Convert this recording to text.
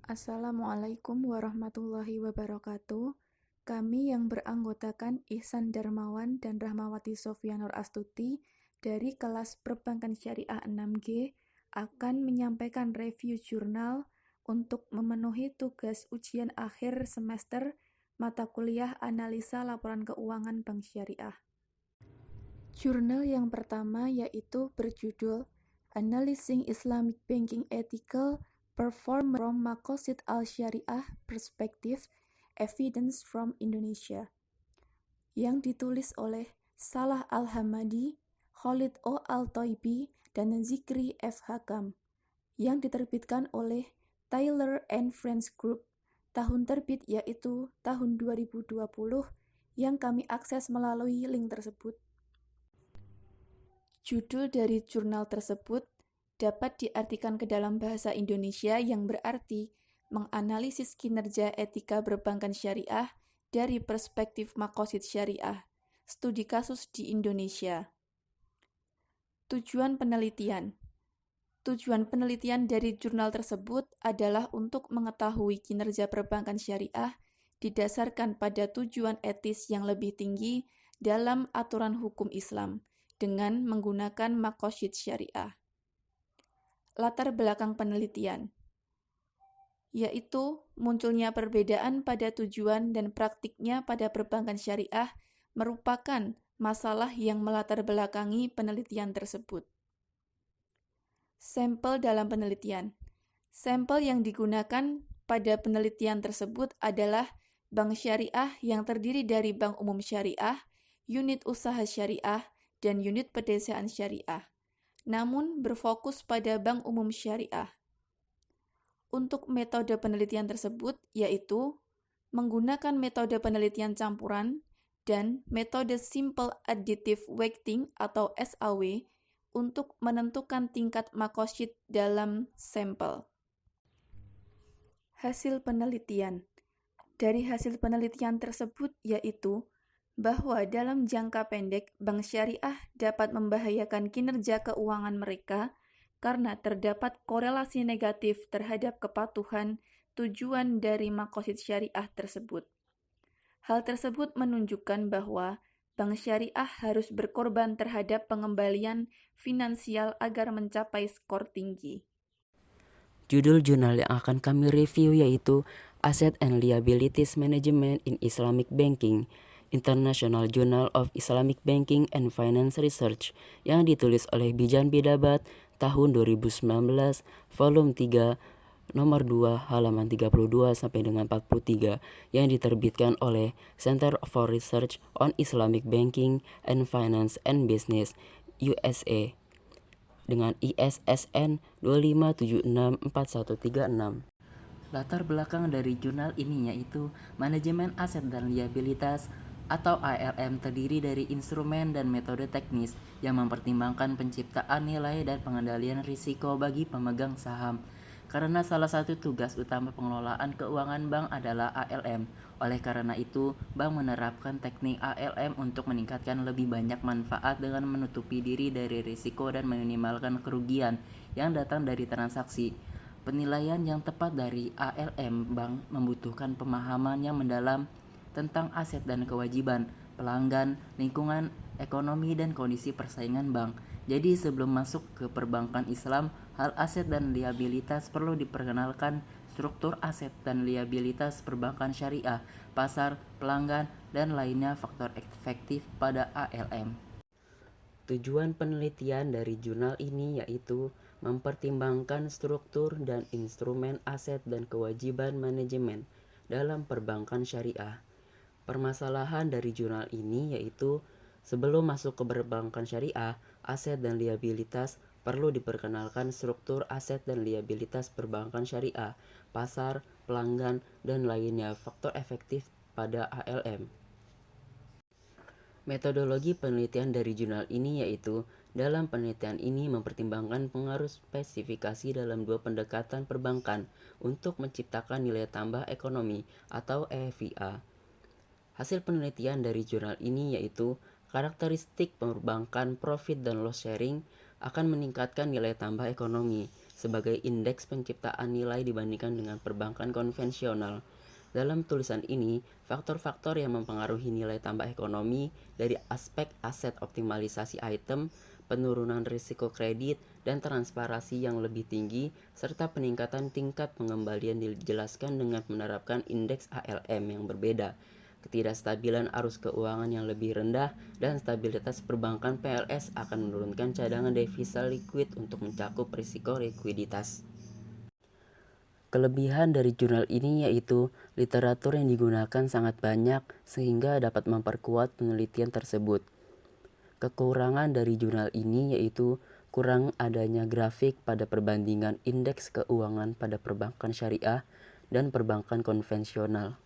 Assalamualaikum warahmatullahi wabarakatuh. Kami yang beranggotakan Ihsan Darmawan dan Rahmawati Sofyanur Astuti dari kelas Perbankan Syariah 6G akan menyampaikan review jurnal untuk memenuhi tugas ujian akhir semester mata kuliah Analisa Laporan Keuangan Bank Syariah. Jurnal yang pertama yaitu berjudul Analyzing Islamic Banking Ethical Performance from Maqasid Al-Syariah Perspective Evidence from Indonesia, yang ditulis oleh Salah Al-Hamadi, Khalid O. Al-Toibi, dan Zikri F. Hakam, yang diterbitkan oleh Taylor and Friends Group. Tahun terbit yaitu tahun 2020, yang kami akses melalui link tersebut. Judul dari jurnal tersebut dapat diartikan ke dalam bahasa Indonesia yang berarti menganalisis kinerja etika perbankan syariah dari perspektif maqasid syariah, studi kasus di Indonesia. Tujuan penelitian dari jurnal tersebut adalah untuk mengetahui kinerja perbankan syariah didasarkan pada tujuan etis yang lebih tinggi dalam aturan hukum Islam dengan menggunakan maqasid syariah. Latar belakang penelitian yaitu munculnya perbedaan pada tujuan dan praktiknya pada perbankan syariah merupakan masalah yang melatar belakangi penelitian tersebut. Sampel dalam penelitian. Sampel yang digunakan pada penelitian tersebut adalah bank syariah yang terdiri dari bank umum syariah, unit usaha syariah, dan unit pedesaan syariah, namun berfokus pada bank umum syariah. Untuk metode penelitian tersebut yaitu menggunakan metode penelitian campuran dan metode Simple Additive Weighting atau SAW untuk menentukan tingkat maqasid dalam sampel. Hasil penelitian. Dari hasil penelitian tersebut yaitu bahwa dalam jangka pendek, bank syariah dapat membahayakan kinerja keuangan mereka karena terdapat korelasi negatif terhadap kepatuhan tujuan dari maqasid syariah tersebut. Hal tersebut menunjukkan bahwa bank syariah harus berkorban terhadap pengembalian finansial agar mencapai skor tinggi. Judul jurnal yang akan kami review yaitu Asset and Liabilities Management in Islamic Banking, International Journal of Islamic Banking and Finance Research, yang ditulis oleh Bijan Bidabat tahun 2019, volume 3, nomor 2, halaman 32 sampai dengan 43, yang diterbitkan oleh Center for Research on Islamic Banking and Finance and Business, USA, dengan ISSN 2576413. Latar belakang dari jurnal ini yaitu manajemen aset dan liabilitas atau ALM terdiri dari instrumen dan metode teknis yang mempertimbangkan penciptaan nilai dan pengendalian risiko bagi pemegang saham. Karena salah satu tugas utama pengelolaan keuangan bank adalah ALM. Oleh karena itu, bank menerapkan teknik ALM untuk meningkatkan lebih banyak manfaat dengan menutupi diri dari risiko dan meminimalkan kerugian yang datang dari transaksi. Penilaian yang tepat dari ALM bank membutuhkan pemahaman yang mendalam tentang aset dan kewajiban pelanggan, lingkungan ekonomi, dan kondisi persaingan bank. Jadi sebelum masuk ke perbankan Islam, hal aset dan liabilitas perlu diperkenalkan struktur aset dan liabilitas perbankan syariah, pasar, pelanggan, dan lainnya faktor efektif pada ALM. Tujuan penelitian dari jurnal ini yaitu mempertimbangkan struktur dan instrumen aset dan kewajiban manajemen dalam perbankan syariah. Permasalahan dari jurnal ini yaitu sebelum masuk ke perbankan syariah, aset dan liabilitas perlu diperkenalkan struktur aset dan liabilitas perbankan syariah, pasar, pelanggan, dan lainnya faktor efektif pada ALM. Metodologi penelitian dari jurnal ini yaitu dalam penelitian ini mempertimbangkan pengaruh spesifikasi dalam dua pendekatan perbankan untuk menciptakan nilai tambah ekonomi atau EVA. Hasil penelitian dari jurnal ini yaitu karakteristik perbankan profit dan loss sharing akan meningkatkan nilai tambah ekonomi sebagai indeks penciptaan nilai dibandingkan dengan perbankan konvensional. Dalam tulisan ini, faktor-faktor yang mempengaruhi nilai tambah ekonomi dari aspek aset optimalisasi item, penurunan risiko kredit, dan transparansi yang lebih tinggi, serta peningkatan tingkat pengembalian dijelaskan dengan menerapkan indeks ALM yang berbeda, ketidakstabilan arus keuangan yang lebih rendah, dan stabilitas perbankan PLS akan menurunkan cadangan devisa liquid untuk mencakup risiko likuiditas. Kelebihan dari jurnal ini yaitu literatur yang digunakan sangat banyak sehingga dapat memperkuat penelitian tersebut. Kekurangan dari jurnal ini yaitu kurang adanya grafik pada perbandingan indeks keuangan pada perbankan syariah dan perbankan konvensional.